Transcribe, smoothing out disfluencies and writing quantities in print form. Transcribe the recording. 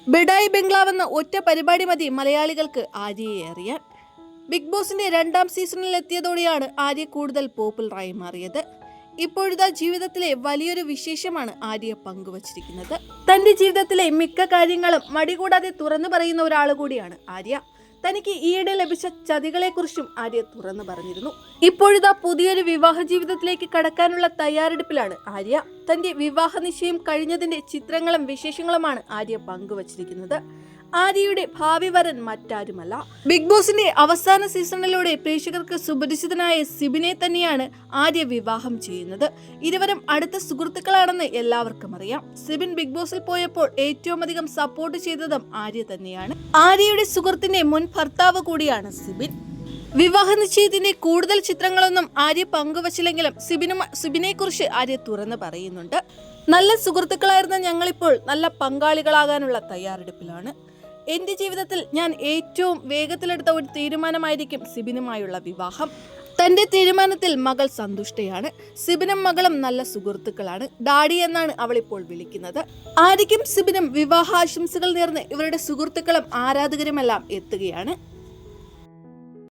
ബിഡായി ബംഗ്ലാവ് എന്ന ഒറ്റ പരിപാടി മതി മലയാളികൾക്ക് ആര്യയെ അറിയാൻ. ബിഗ് ബോസിന്റെ 2ാം സീസണിൽ എത്തിയതോടെയാണ് ആര്യ കൂടുതൽ പോപ്പുലറായി മാറിയത്. ഇപ്പോഴത്തെ ജീവിതത്തിലെ വലിയൊരു വിശേഷമാണ് ആര്യ പങ്കുവച്ചിരിക്കുന്നത്. തന്റെ ജീവിതത്തിലെ മിക്ക കാര്യങ്ങളും മടികൂടാതെ തുറന്നു പറയുന്ന ഒരാൾ കൂടിയാണ് ആര്യ. തനിക്ക് ഈയിടെ ലഭിച്ച ചതികളെക്കുറിച്ചും ആര്യ തുറന്നു പറഞ്ഞിരുന്നു. ഇപ്പോഴത്തെ പുതിയൊരു വിവാഹ ജീവിതത്തിലേക്ക് കടക്കാനുള്ള തയ്യാറെടുപ്പിലാണ് ആര്യ. തന്റെ വിവാഹ നിശ്ചയം കഴിഞ്ഞതിന്റെ ചിത്രങ്ങളും വിശേഷങ്ങളുമാണ് ആര്യ പങ്കുവച്ചിരിക്കുന്നത്. ആര്യയുടെ ഭാവി വരൻ മറ്റാരുമല്ല, ബിഗ് ബോസിന്റെ അവസാന സീസണിലൂടെ പ്രേക്ഷകർക്ക് സുപരിചിതനായ സിബിനെ തന്നെയാണ് ആര്യ വിവാഹം ചെയ്യുന്നത്. ഇരുവരും അടുത്ത സുഹൃത്തുക്കളാണെന്ന് എല്ലാവർക്കും അറിയാം. സിബിൻ ബിഗ് ബോസിൽ പോയപ്പോൾ ഏറ്റവും അധികം സപ്പോർട്ട് ചെയ്തതും ആര്യ തന്നെയാണ്. ആര്യയുടെ സുഹൃത്തിന്റെ മുൻ ഭർത്താവ് കൂടിയാണ് സിബിൻ. വിവാഹ നിശ്ചയത്തിന്റെ കൂടുതൽ ചിത്രങ്ങളൊന്നും ആര്യ പങ്കുവച്ചില്ലെങ്കിലും സിബിനെ കുറിച്ച് ആര്യ തുറന്നു പറയുന്നുണ്ട്. നല്ല സുഹൃത്തുക്കളായിരുന്ന ഞങ്ങളിപ്പോൾ നല്ല പങ്കാളികളാകാനുള്ള തയ്യാറെടുപ്പിലാണ്. എന്റെ ജീവിതത്തിൽ ഞാൻ ഏറ്റവും വേഗത്തിലെടുത്ത ഒരു തീരുമാനമായിരിക്കും സിബിനുമായുള്ള വിവാഹം. തന്റെ തീരുമാനത്തിൽ മകൾ സന്തുഷ്ടയാണ്. സിബിനും മകളും നല്ല സുഹൃത്തുക്കളാണ്. ഡാഡി എന്നാണ് അവളിപ്പോൾ വിളിക്കുന്നത്. ആര്യയ്ക്കും സിബിനും വിവാഹാശംസകൾ നേർന്ന് ഇവരുടെ സുഹൃത്തുക്കളും ആരാധകരുമെല്ലാം എത്തുകയാണ്.